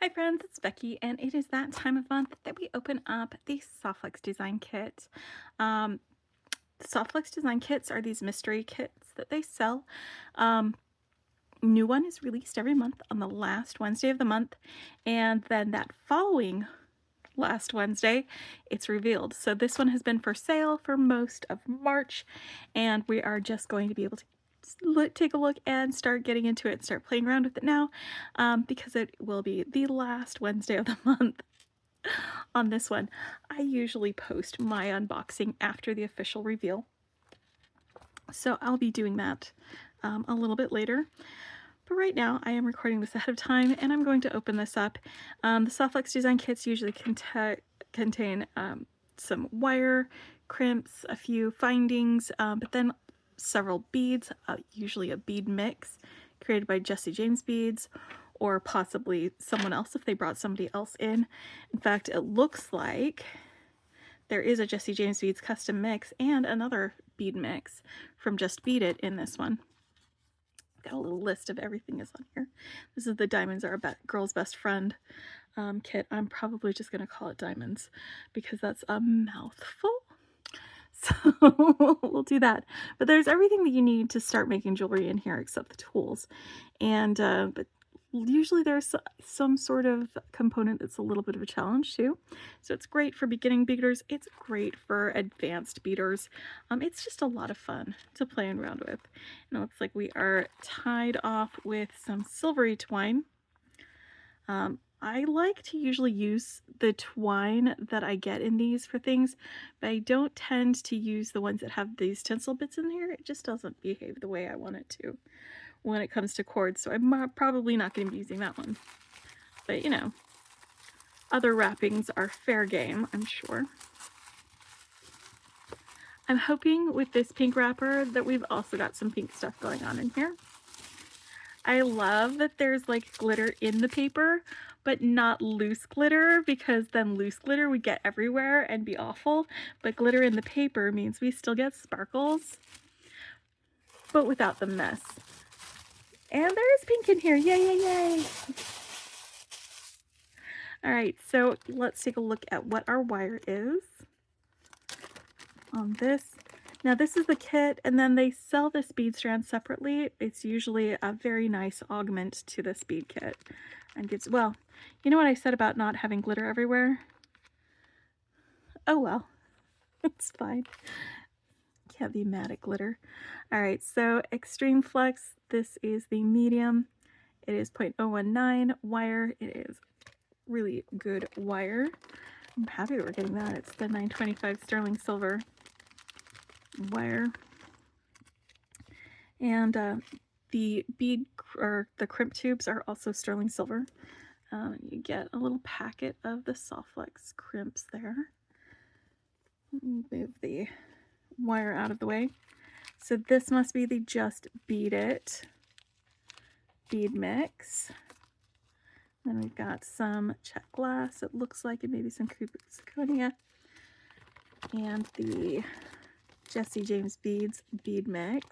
Hi friends, it's Becky, and it is that time of month that we open up the Softflex Design Kit. Um, the Softflex Design Kits are these mystery kits that they sell. New one is released every month on the last Wednesday of the month, and then that following last Wednesday, it's revealed. So this one has been for sale for most of March, and we are just going to be able to take a look and start getting into it, start playing around with it now, because it will be the last Wednesday of the month on this one. I usually post my unboxing after the official reveal, so I'll be doing that a little bit later. But right now, I am recording this ahead of time, and I'm going to open this up. The Softflex Design Kits usually contain some wire, crimps, a few findings, but then several beads, usually a bead mix created by Jesse James Beads, or possibly someone else if they brought somebody else in. In fact, it looks like there is a Jesse James Beads custom mix and another bead mix from Just Bead It in this one. Got a little list of everything is on here. This is the Diamonds Are a Girl's Best Friend kit. I'm probably just going to call it Diamonds because that's a mouthful. So we'll do that. But there's everything that you need to start making jewelry in here except the tools. And but usually there's some sort of component that's a little bit of a challenge too. So it's great for beginning beaders. It's great for advanced beaders. It's just a lot of fun to play around with. And it looks like we are tied off with some silvery twine. I like to usually use the twine that I get in these for things, but I don't tend to use the ones that have these tinsel bits in here. It just doesn't behave the way I want it to when it comes to cords, so I'm probably not going to be using that one. But, you know, other wrappings are fair game, I'm sure. I'm hoping with this pink wrapper that we've also got some pink stuff going on in here. I love that there's like glitter in the paper, but not loose glitter, because then loose glitter would get everywhere and be awful. But glitter in the paper means we still get sparkles, but without the mess. And there is pink in here. Yay, yay, yay. All right, so let's take a look at what our wire is on this. Now this is the kit, and then they sell this bead strand separately. It's usually a very nice augment to this bead kit. And gives, well, you know what I said about not having glitter everywhere? Oh well, it's fine. Can't be mad at glitter. All right, so Extreme Flex, this is the medium. It is 0.019 wire. It is really good wire. I'm happy that we're getting that. It's the 925 sterling silver wire. And the bead or the crimp tubes are also sterling silver. You get a little packet of the Softflex crimps there. Move the wire out of the way. So this must be the Just Bead It bead mix. Then we've got some check glass, it looks like, and maybe some zirconia. And the Jesse James Beads bead mix.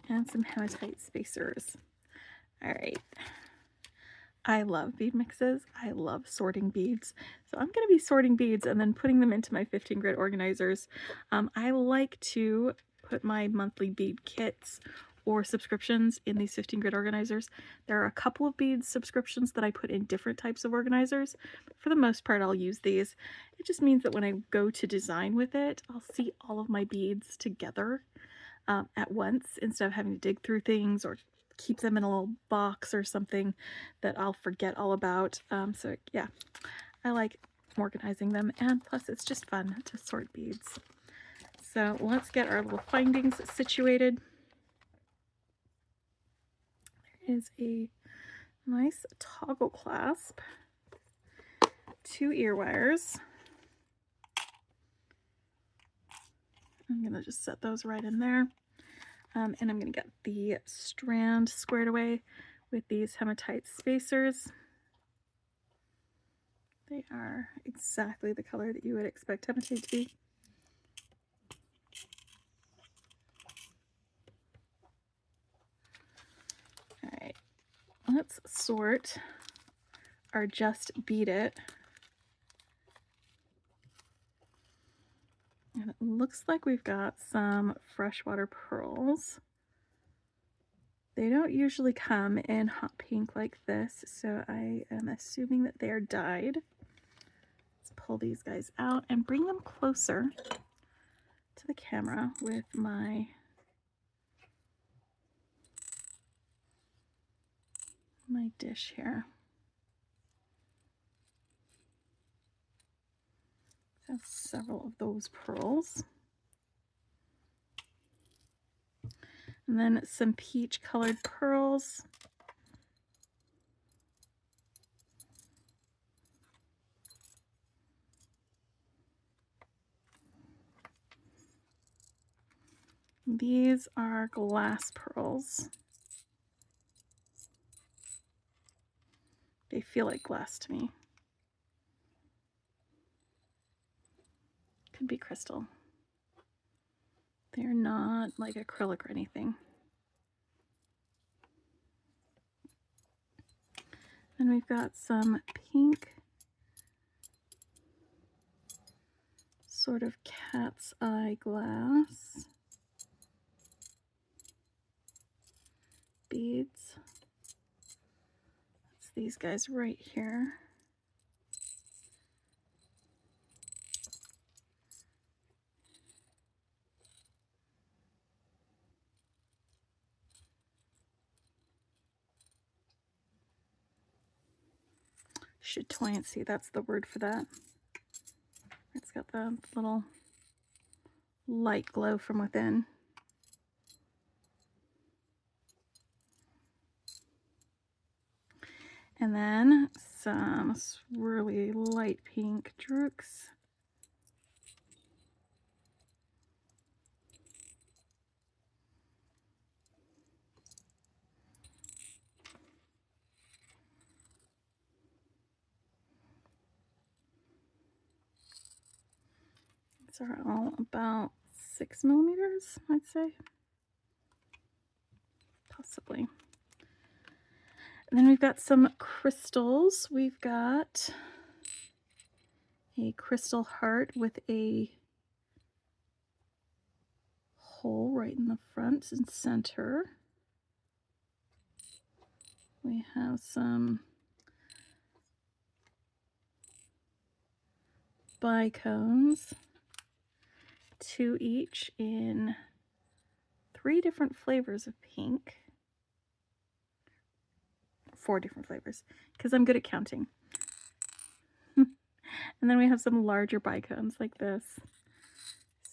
And some hematite spacers. All right. I love bead mixes. I love sorting beads. So I'm going to be sorting beads and then putting them into my 15 grit organizers. I like to put my monthly bead kits or subscriptions in these 15 grit organizers. There are a couple of bead subscriptions that I put in different types of organizers, but for the most part I'll use these. It just means that when I go to design with it, I'll see all of my beads together at once instead of having to dig through things or keep them in a little box or something that I'll forget all about. So yeah, I like organizing them, and plus it's just fun to sort beads. So let's get our little findings situated. There is a nice toggle clasp, 2 ear wires. I'm going to just set those right in there. And I'm going to get the strand squared away with these hematite spacers. They are exactly the color that you would expect hematite to be. All right, let's sort are just beaded. And it looks like we've got some freshwater pearls. They don't usually come in hot pink like this, so I am assuming that they're dyed. Let's pull these guys out and bring them closer to the camera with my dish here. I have several of those pearls. And then some peach colored pearls. These are glass pearls. They feel like glass to me. Could be crystal. They're not like acrylic or anything. And we've got some pink, sort of cat's eye glass beads. That's these guys right here. Chatoyancy, that's the word for that. It's got the little light glow from within. And then some really light pink drooks. These are all about 6 millimeters, I'd say. Possibly. And then we've got some crystals. We've got a crystal heart with a hole right in the front and center. We have some bicones, 2 each in 3 different flavors of pink. 4 different flavors, because I'm good at counting. And then we have some larger bicones like this.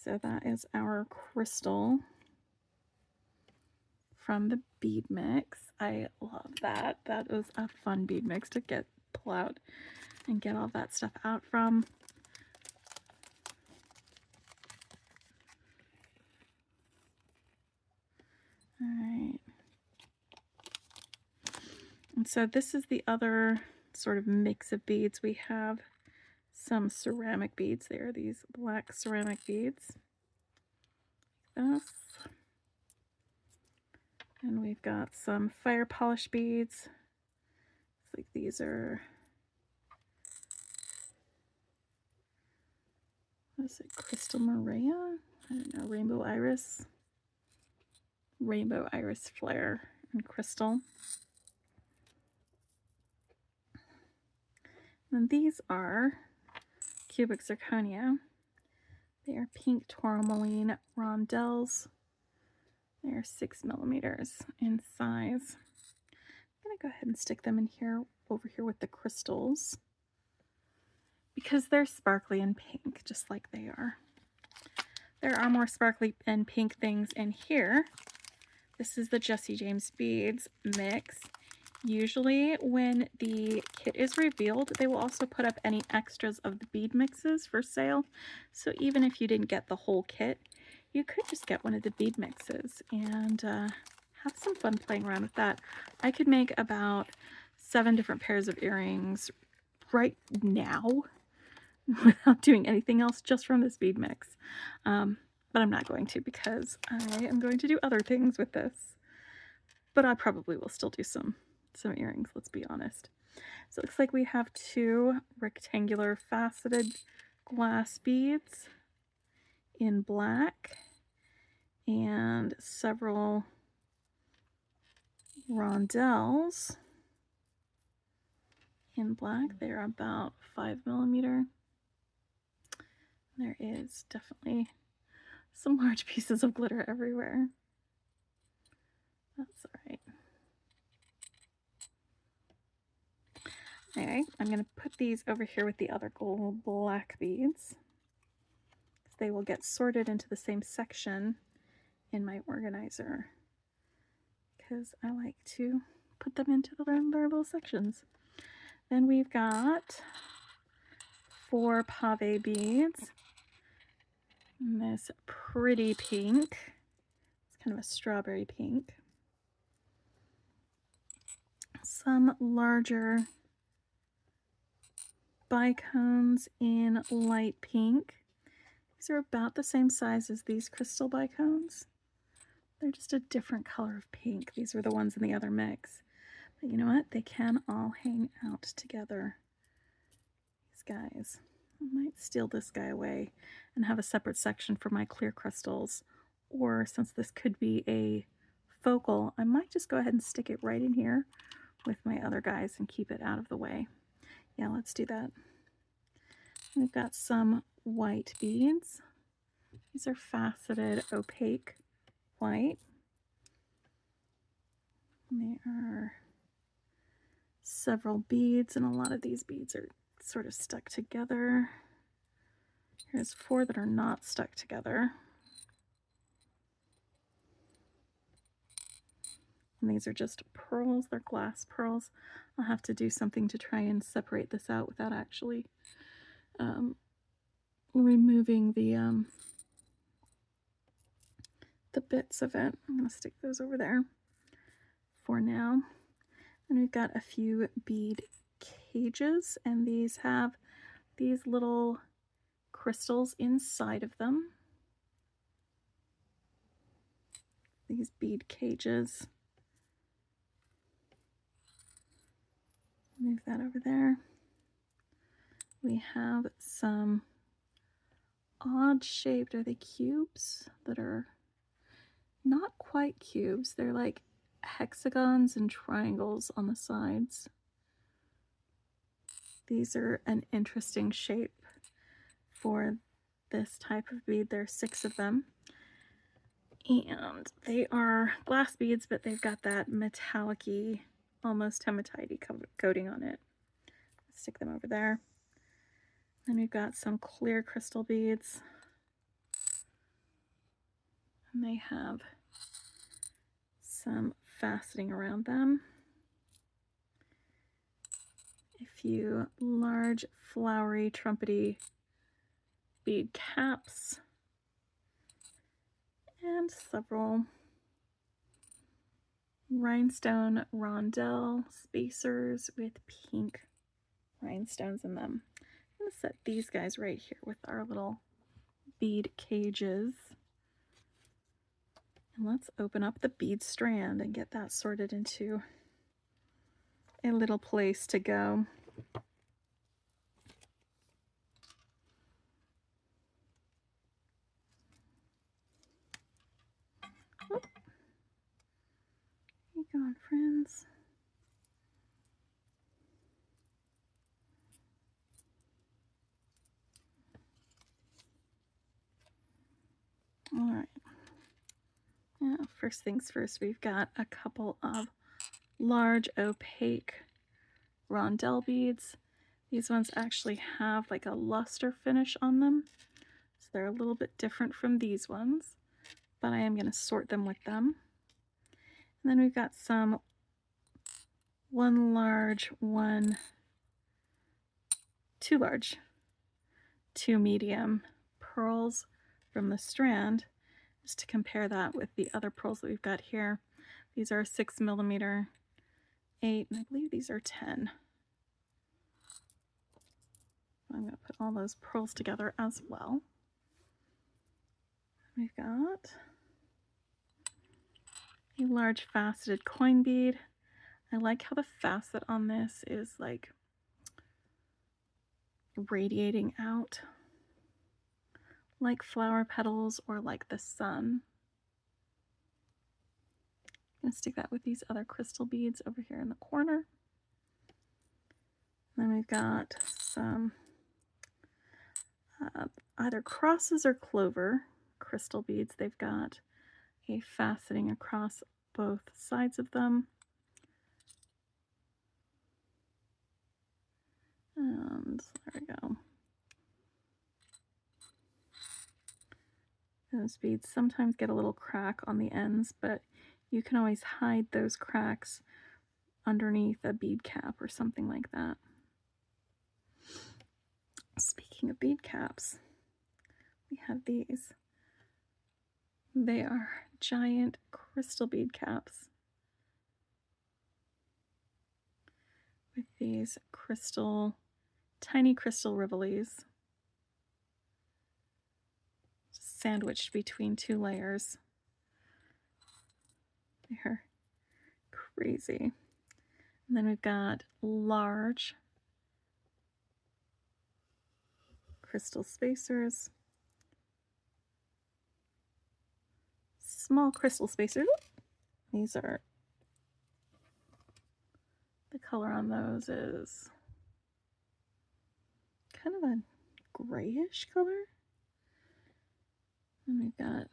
So that is our crystal from the bead mix. I love that. That was a fun bead mix to pull out and get all that stuff out from. All right. And so this is the other sort of mix of beads. We have some ceramic beads. They are these black ceramic beads. Like this. And we've got some fire polish beads. It's like these are, what is it, Crystal Maria? I don't know, Rainbow Iris. Rainbow Iris Flare and Crystal. And these are cubic zirconia. They are pink tourmaline rondelles. They are 6 millimeters in size. I'm going to go ahead and stick them in here, over here with the crystals, because they're sparkly and pink, just like they are. There are more sparkly and pink things in here. This is the Jesse James Beads mix. Usually when the kit is revealed, they will also put up any extras of the bead mixes for sale. So even if you didn't get the whole kit, you could just get one of the bead mixes and have some fun playing around with that. I could make about 7 different pairs of earrings right now without doing anything else, just from this bead mix. But I'm not going to, because I am going to do other things with this. But I probably will still do some earrings, let's be honest. So it looks like we have 2 rectangular faceted glass beads in black and several rondelles in black. They're about 5mm. There is definitely some large pieces of glitter everywhere. That's all right. Anyway, I'm going to put these over here with the other gold black beads. They will get sorted into the same section in my organizer because I like to put them into their little sections. Then we've got 4 pave beads in this pretty pink. It's kind of a strawberry pink. Some larger bicones in light pink. These are about the same size as these crystal bicones. They're just a different color of pink. These were the ones in the other mix. But you know what? They can all hang out together. These guys. I might steal this guy away and have a separate section for my clear crystals. Or since this could be a focal, I might just go ahead and stick it right in here with my other guys and keep it out of the way. Yeah, let's do that. We've got some white beads. These are faceted opaque white. And they are several beads, and a lot of these beads are sort of stuck together. Here's 4 that are not stuck together. And these are just pearls. They're glass pearls. I'll have to do something to try and separate this out without actually removing the bits of it. I'm going to stick those over there for now. And we've got a few bead cages, and these have these little crystals inside of them. These bead cages. Move that over there. We have some odd shaped, are they cubes? That are not quite cubes. They're like hexagons and triangles on the sides. These are an interesting shape for this type of bead. There are 6 of them. And they are glass beads, but they've got that metallic-y, almost hematite coating on it. Stick them over there. Then we've got some clear crystal beads. And they have some faceting around them. A few large, flowery, trumpety bead caps. And several rhinestone rondelle spacers with pink rhinestones in them. I'm going to set these guys right here with our little bead cages. And let's open up the bead strand and get that sorted into a little place to go. Whoop. Here you go, friends. All right. Now, first things first, we've got a couple of large opaque rondelle beads. These ones actually have like a luster finish on them, so they're a little bit different from these ones, but I am going to sort them with them. And then we've got one large, two large, 2 medium pearls from the strand, just to compare that with the other pearls that we've got here. These are 6mm, 8, and I believe these are 10. I'm going to put all those pearls together as well. We've got a large faceted coin bead. I like how the facet on this is like radiating out like flower petals or like the sun. I'm going to stick that with these other crystal beads over here in the corner. Then we've got some either crosses or clover crystal beads. They've got a faceting across both sides of them. And there we go. Those beads sometimes get a little crack on the ends, but you can always hide those cracks underneath a bead cap or something like that. Speaking of bead caps, we have these. They are giant crystal bead caps with these tiny crystal rivolis sandwiched between two layers. They're crazy. And then we've got large crystal spacers, small crystal spacers. These are, the color on those is kind of a grayish color. And we've got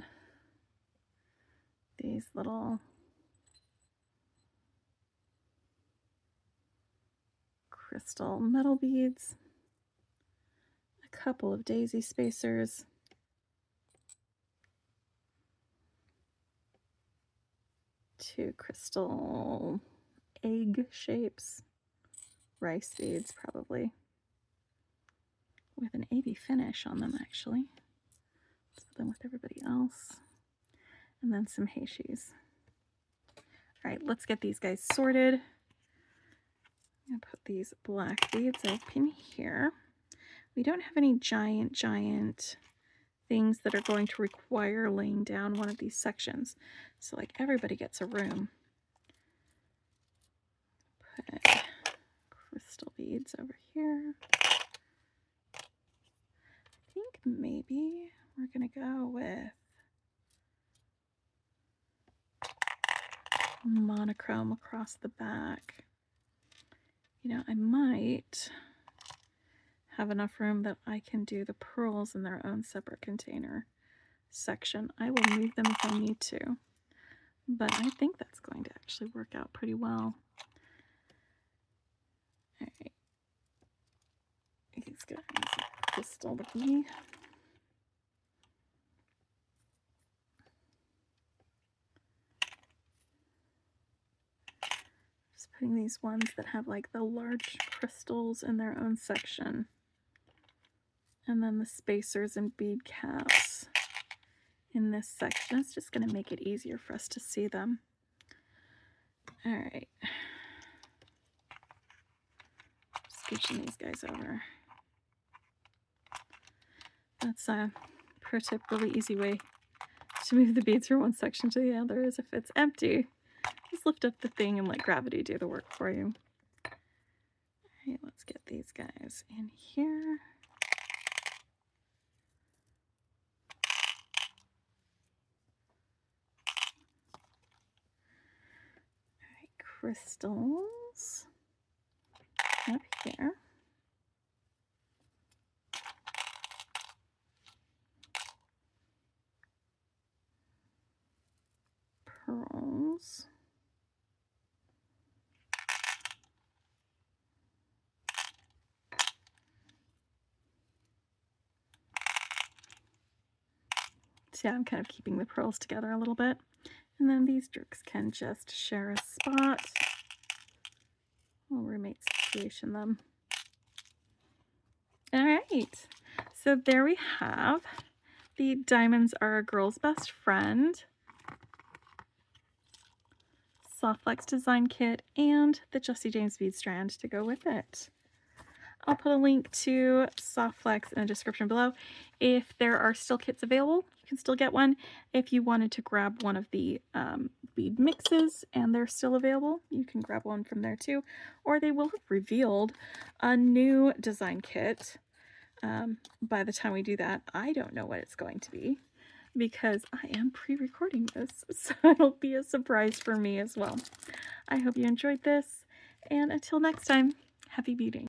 these little crystal metal beads, a couple of daisy spacers, two crystal egg shapes, rice beads probably, with an AB finish on them actually. Let's put them with everybody else. And then some heishis. All right, let's get these guys sorted. I'm gonna put these black beads up in here. We don't have any giant things that are going to require laying down one of these sections. So like everybody gets a room. Put crystal beads over here. I think maybe we're gonna go with monochrome across the back. You know, I might have enough room that I can do the pearls in their own separate container section. I will move them if I need to, but I think that's going to actually work out pretty well. All right, these guys are crystal bead. Just putting these ones that have like the large crystals in their own section. And then the spacers and bead caps in this section. It's just going to make it easier for us to see them. All right. Scooching these guys over. That's a pro tip, really easy way to move the beads from one section to the other is if it's empty, just lift up the thing and let gravity do the work for you. All right, let's get these guys in here. Crystals up here. Pearls. So yeah, I'm kind of keeping the pearls together a little bit. And then these jerks can just share a spot. We'll roommate situation them. All right, so there we have the Diamonds Are a Girl's Best Friend Softflex Design Kit and the Jessie James Bead Strand to go with it. I'll put a link to Softflex in the description below. If there are still kits available, you can still get one. If you wanted to grab one of the bead mixes, and they're still available. You can grab one from there too, or they will have revealed a new design kit. By the time we do that, I don't know what it's going to be because I am pre-recording this, so it'll be a surprise for me as well. I hope you enjoyed this, and until next time, happy beading.